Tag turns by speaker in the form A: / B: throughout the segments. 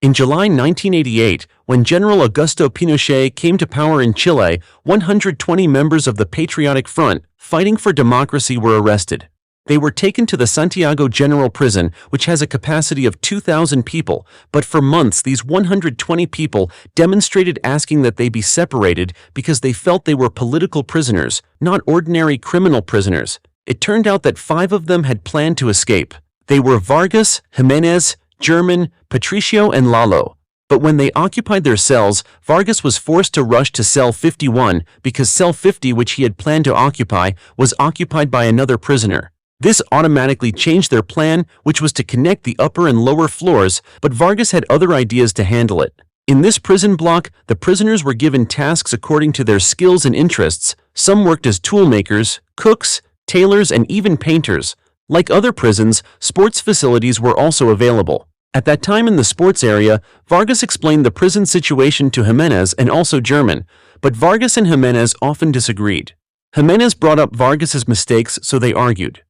A: In July 1988, when General Augusto Pinochet came to power in Chile, 120 members of the Patriotic Front, fighting for democracy, were arrested. They were taken to the Santiago General Prison, which has a capacity of 2,000 people, but for months these 120 people demonstrated asking that they be separated because they felt they were political prisoners, not ordinary criminal prisoners. It turned out that 5 of them had planned to escape. They were Vargas, Jimenez, German, Patricio, and Lalo. But when they occupied their cells, Vargas was forced to rush to cell 51 because cell 50, which he had planned to occupy, was occupied by another prisoner. This automatically changed their plan, which was to connect the upper and lower floors, but Vargas had other ideas to handle it. In this prison block, the prisoners were given tasks according to their skills and interests. Some worked as toolmakers, cooks, tailors, and even painters. Like other prisons, sports facilities were also available. At that time in the sports area, Vargas explained the prison situation to Jimenez and also German, but Vargas and Jimenez often disagreed. Jimenez brought up Vargas's mistakes, so they argued.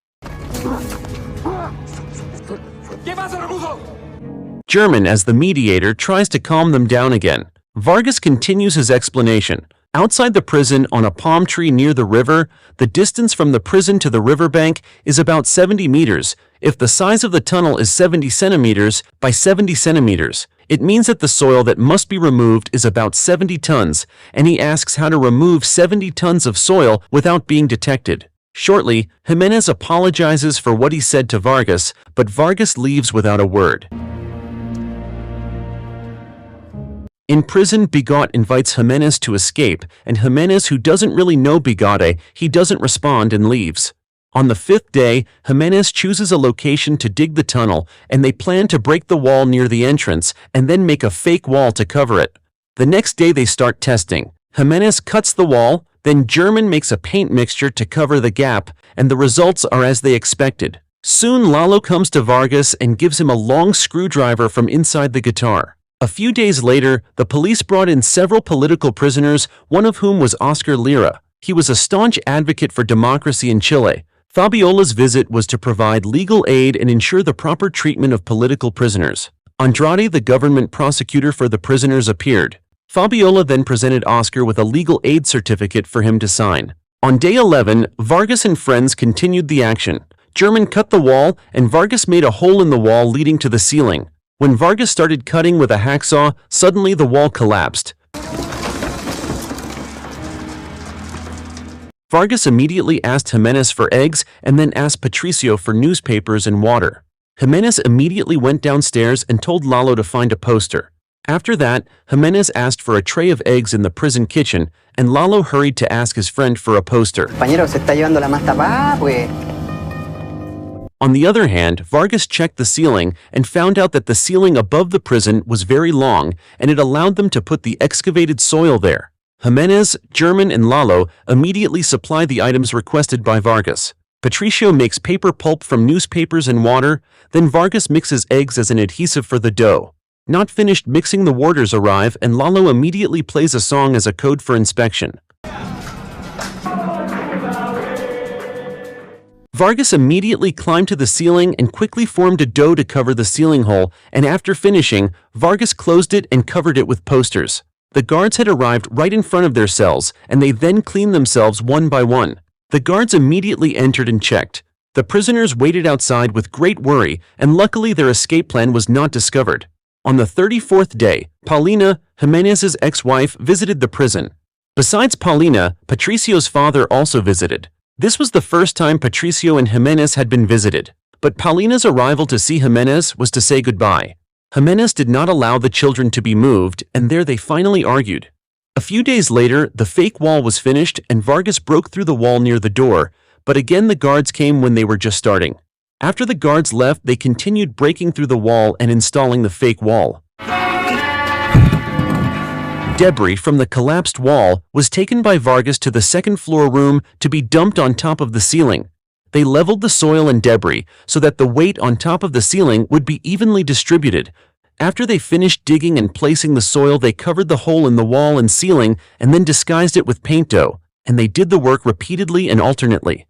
A: German, as the mediator, tries to calm them down again. Vargas continues his explanation. Outside the prison, on a palm tree near the river, the distance from the prison to the riverbank is about 70 meters. If the size of the tunnel is 70 centimeters by 70 centimeters, it means that the soil that must be removed is about 70 tons, and he asks how to remove 70 tons of soil without being detected. Shortly, Jimenez apologizes for what he said to Vargas, but Vargas leaves without a word. In prison, Bigot invites Jimenez to escape, and Jimenez, who doesn't really know Bigote, he doesn't respond and leaves. On the 5th day, Jimenez chooses a location to dig the tunnel, and they plan to break the wall near the entrance and then make a fake wall to cover it. The next day they start testing. Jimenez cuts the wall, then German makes a paint mixture to cover the gap, and the results are as they expected. Soon Lalo comes to Vargas and gives him a long screwdriver from inside the guitar. A few days later, the police brought in several political prisoners, one of whom was Oscar Lira. He was a staunch advocate for democracy in Chile. Fabiola's visit was to provide legal aid and ensure the proper treatment of political prisoners. Andrade, the government prosecutor for the prisoners, appeared. Fabiola then presented Oscar with a legal aid certificate for him to sign. On day 11, Vargas and friends continued the action. German cut the wall, and Vargas made a hole in the wall leading to the ceiling. When Vargas started cutting with a hacksaw, suddenly the wall collapsed. Vargas immediately asked Jimenez for eggs and then asked Patricio for newspapers and water. Jimenez immediately went downstairs and told Lalo to find a poster. After that, Jimenez asked for a tray of eggs in the prison kitchen, and Lalo hurried to ask his friend for a poster.
B: Compañero, se está llevando la más tapada, pues.
A: On the other hand, Vargas checked the ceiling and found out that the ceiling above the prison was very long, and it allowed them to put the excavated soil there. Jimenez, German, and Lalo immediately supply the items requested by Vargas. Patricio makes paper pulp from newspapers and water, then Vargas mixes eggs as an adhesive for the dough. Not finished mixing, the warders arrive, and Lalo immediately plays a song as a code for inspection. Vargas immediately climbed to the ceiling and quickly formed a dough to cover the ceiling hole, and after finishing, Vargas closed it and covered it with posters. The guards had arrived right in front of their cells, and they then cleaned themselves one by one. The guards immediately entered and checked. The prisoners waited outside with great worry, and luckily their escape plan was not discovered. On the 34th day, Paulina, Jimenez's ex-wife, visited the prison. Besides Paulina, Patricio's father also visited. This was the first time Patricio and Jimenez had been visited, but Paulina's arrival to see Jimenez was to say goodbye. Jimenez did not allow the children to be moved, and there they finally argued. A few days later, the fake wall was finished and Vargas broke through the wall near the door, but again the guards came when they were just starting. After the guards left, they continued breaking through the wall and installing the fake wall. Debris from the collapsed wall was taken by Vargas to the second-floor room to be dumped on top of the ceiling. They leveled the soil and debris so that the weight on top of the ceiling would be evenly distributed. After they finished digging and placing the soil, they covered the hole in the wall and ceiling and then disguised it with paint dough, and they did the work repeatedly and alternately.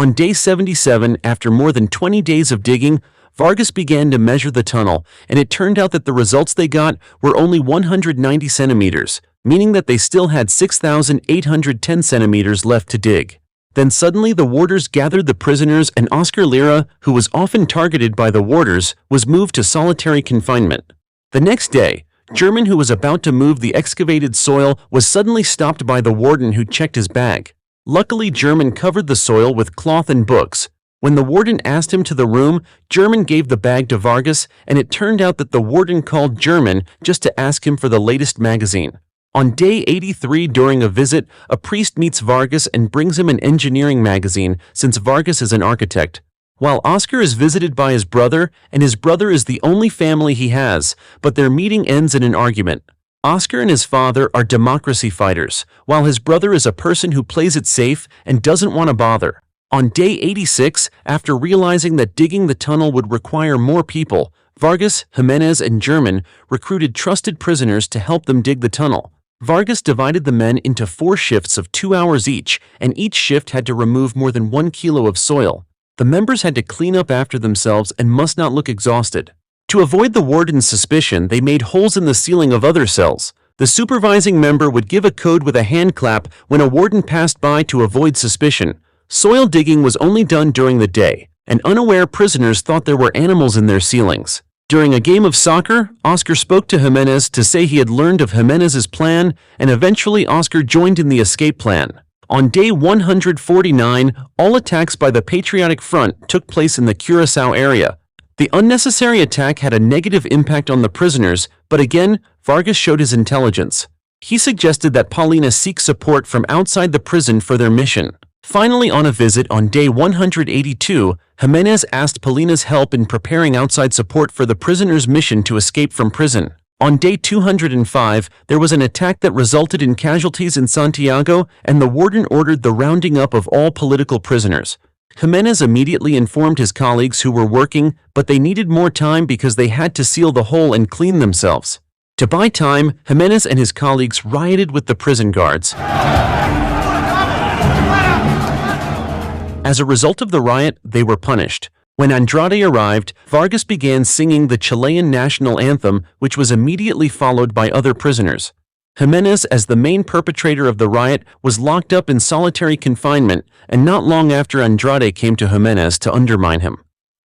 A: On day 77, after more than 20 days of digging, Vargas began to measure the tunnel, and it turned out that the results they got were only 190 centimeters, meaning that they still had 6,810 centimeters left to dig. Then suddenly the warders gathered the prisoners, and Oscar Lira, who was often targeted by the warders, was moved to solitary confinement. The next day, German, who was about to move the excavated soil, was suddenly stopped by the warden, who checked his bag. Luckily, German covered the soil with cloth and books. When the warden asked him to the room, German gave the bag to Vargas, and it turned out that the warden called German just to ask him for the latest magazine. On day 83, during a visit, a priest meets Vargas and brings him an engineering magazine, since Vargas is an architect. While Oscar is visited by his brother, and his brother is the only family he has, but their meeting ends in an argument. Oscar and his father are democracy fighters, while his brother is a person who plays it safe and doesn't want to bother. On day 86, after realizing that digging the tunnel would require more people, Vargas, Jimenez, and German recruited trusted prisoners to help them dig the tunnel. Vargas divided the men into 4 shifts of 2 hours each, and each shift had to remove more than 1 kilo of soil. The members had to clean up after themselves and must not look exhausted. To avoid the warden's suspicion, they made holes in the ceiling of other cells. The supervising member would give a code with a hand clap when a warden passed by to avoid suspicion. Soil digging was only done during the day, and unaware prisoners thought there were animals in their ceilings. During a game of soccer, Oscar spoke to Jimenez to say he had learned of Jimenez's plan, and eventually Oscar joined in the escape plan. On day 149, all attacks by the Patriotic Front took place in the Curaçao area. The unnecessary attack had a negative impact on the prisoners, but again, Vargas showed his intelligence. He suggested that Paulina seek support from outside the prison for their mission. Finally, on a visit on day 182, Jimenez asked Paulina's help in preparing outside support for the prisoners' mission to escape from prison. On day 205, there was an attack that resulted in casualties in Santiago, and the warden ordered the rounding up of all political prisoners. Jimenez immediately informed his colleagues who were working, but they needed more time because they had to seal the hole and clean themselves. To buy time, Jimenez and his colleagues rioted with the prison guards. As a result of the riot, they were punished. When Andrade arrived, Vargas began singing the Chilean national anthem, which was immediately followed by other prisoners. Jimenez, as the main perpetrator of the riot, was locked up in solitary confinement, and not long after Andrade came to Jimenez to undermine him.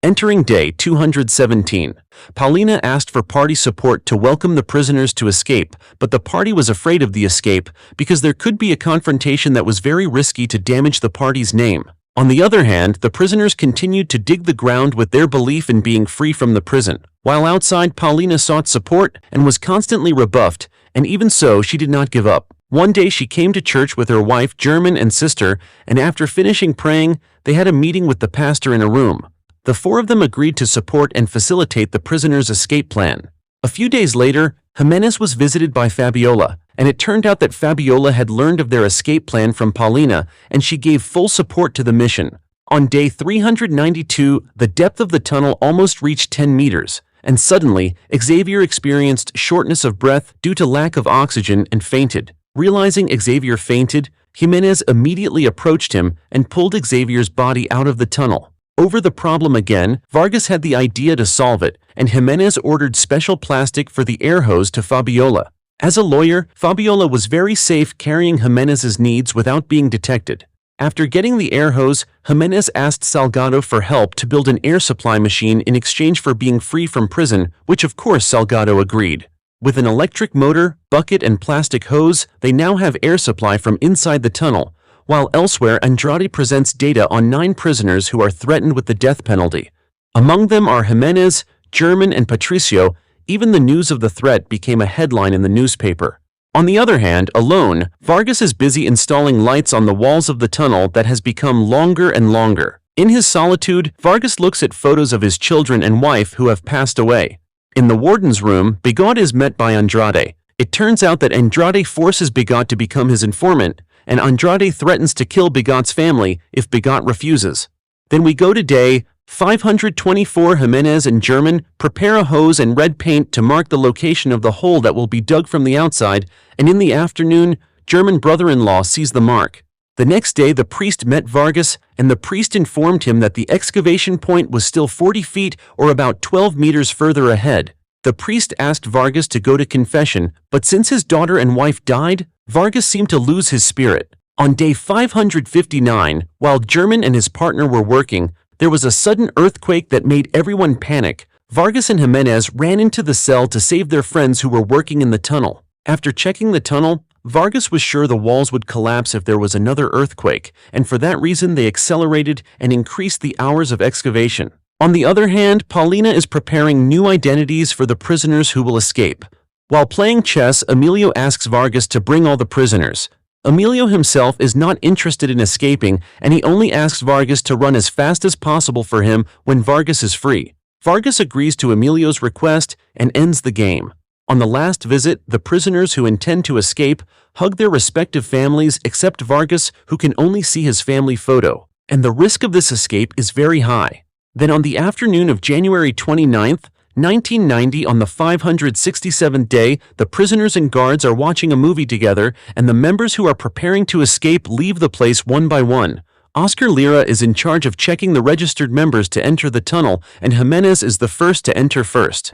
A: Entering day 217, Paulina asked for party support to welcome the prisoners to escape, but the party was afraid of the escape because there could be a confrontation that was very risky to damage the party's name. On the other hand, the prisoners continued to dig the ground with their belief in being free from the prison. While outside, Paulina sought support and was constantly rebuffed, and even so, she did not give up. One day she came to church with her wife, German, and sister, and after finishing praying, they had a meeting with the pastor in a room. The 4 of them agreed to support and facilitate the prisoners' escape plan. A few days later, Jimenez was visited by Fabiola, and it turned out that Fabiola had learned of their escape plan from Paulina, and she gave full support to the mission. On day 392, the depth of the tunnel almost reached 10 meters, and suddenly, Xavier experienced shortness of breath due to lack of oxygen and fainted. Realizing Xavier fainted, Jimenez immediately approached him and pulled Xavier's body out of the tunnel. Over the problem again, Vargas had the idea to solve it, and Jimenez ordered special plastic for the air hose to Fabiola. As a lawyer, Fabiola was very safe carrying Jimenez's needs without being detected. After getting the air hose, Jimenez asked Salgado for help to build an air supply machine in exchange for being free from prison, which of course Salgado agreed. With an electric motor, bucket, and plastic hose, they now have air supply from inside the tunnel, while elsewhere Andrade presents data on 9 prisoners who are threatened with the death penalty. Among them are Jimenez, German, and Patricio. Even the news of the threat became a headline in the newspaper. On the other hand, alone, Vargas is busy installing lights on the walls of the tunnel that has become longer and longer. In his solitude, Vargas looks at photos of his children and wife who have passed away. In the warden's room, Bigot is met by Andrade. It turns out that Andrade forces Bigot to become his informant, and Andrade threatens to kill Bigot's family if Bigot refuses. Then we go to day 524. Jimenez and German prepare a hose and red paint to mark the location of the hole that will be dug from the outside, and in the afternoon, German brother-in-law sees the mark. The next day, the priest met Vargas, and the priest informed him that the excavation point was still 40 feet or about 12 meters further ahead. The priest asked Vargas to go to confession, but since his daughter and wife died, Vargas seemed to lose his spirit. On day 559, while German and his partner were working, there was a sudden earthquake that made everyone panic. Vargas and Jimenez ran into the cell to save their friends who were working in the tunnel. After checking the tunnel, Vargas was sure the walls would collapse if there was another earthquake, and for that reason they accelerated and increased the hours of excavation. On the other hand, Paulina is preparing new identities for the prisoners who will escape. While playing chess, Emilio asks Vargas to bring all the prisoners. Emilio himself is not interested in escaping, and he only asks Vargas to run as fast as possible for him when Vargas is free. Vargas agrees to Emilio's request and ends the game. On the last visit, the prisoners who intend to escape hug their respective families except Vargas, who can only see his family photo, and the risk of this escape is very high. Then on the afternoon of January 29th, 1990, on the 567th day, the prisoners and guards are watching a movie together, and the members who are preparing to escape leave the place one by one. Oscar Lira is in charge of checking the registered members to enter the tunnel, and Jimenez is the first to enter first.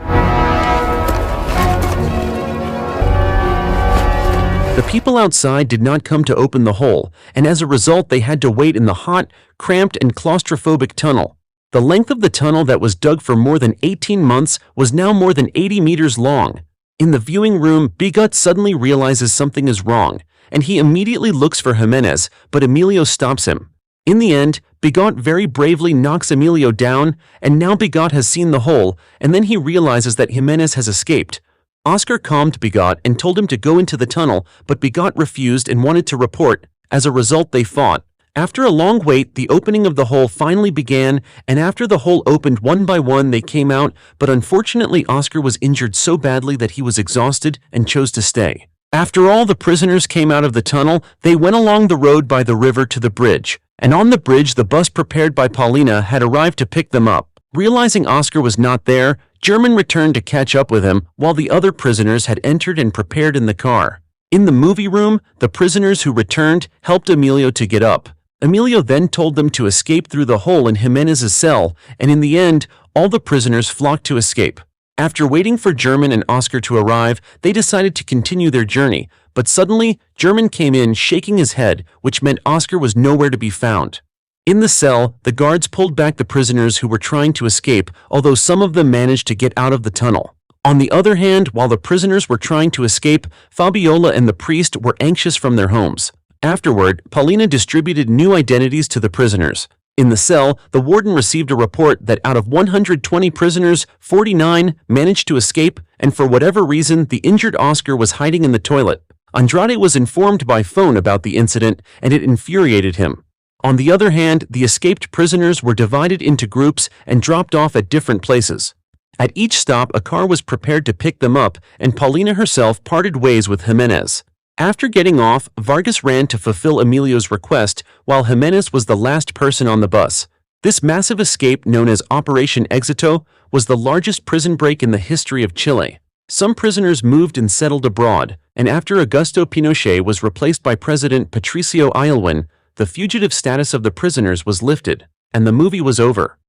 A: The people outside did not come to open the hole, and as a result they had to wait in the hot, cramped, and claustrophobic tunnel. The length of the tunnel that was dug for more than 18 months was now more than 80 meters long. In the viewing room, Bigot suddenly realizes something is wrong, and he immediately looks for Jimenez, but Emilio stops him. In the end, Bigot very bravely knocks Emilio down, and now Bigot has seen the hole, and then he realizes that Jimenez has escaped. Oscar calmed Bigot and told him to go into the tunnel, but Bigot refused and wanted to report. As a result, they fought. After a long wait, the opening of the hole finally began, and after the hole opened one by one, they came out, but unfortunately Oscar was injured so badly that he was exhausted and chose to stay. After all the prisoners came out of the tunnel, they went along the road by the river to the bridge, and on the bridge the bus prepared by Paulina had arrived to pick them up. Realizing Oscar was not there, German returned to catch up with him while the other prisoners had entered and prepared in the car. In the movie room, the prisoners who returned helped Emilio to get up. Emilio then told them to escape through the hole in Jimenez's cell, and in the end, all the prisoners flocked to escape. After waiting for German and Oscar to arrive, they decided to continue their journey, but suddenly, German came in shaking his head, which meant Oscar was nowhere to be found. In the cell, the guards pulled back the prisoners who were trying to escape, although some of them managed to get out of the tunnel. On the other hand, while the prisoners were trying to escape, Fabiola and the priest were anxious from their homes. Afterward, Paulina distributed new identities to the prisoners. In the cell, the warden received a report that out of 120 prisoners, 49 managed to escape, and for whatever reason, the injured Oscar was hiding in the toilet. Andrade was informed by phone about the incident, and it infuriated him. On the other hand, the escaped prisoners were divided into groups and dropped off at different places. At each stop, a car was prepared to pick them up, and Paulina herself parted ways with Jimenez. After getting off, Vargas ran to fulfill Emilio's request, while Jimenez was the last person on the bus. This massive escape, known as Operation Éxito, was the largest prison break in the history of Chile. Some prisoners moved and settled abroad, and after Augusto Pinochet was replaced by President Patricio Aylwin, the fugitive status of the prisoners was lifted, and the movie was over.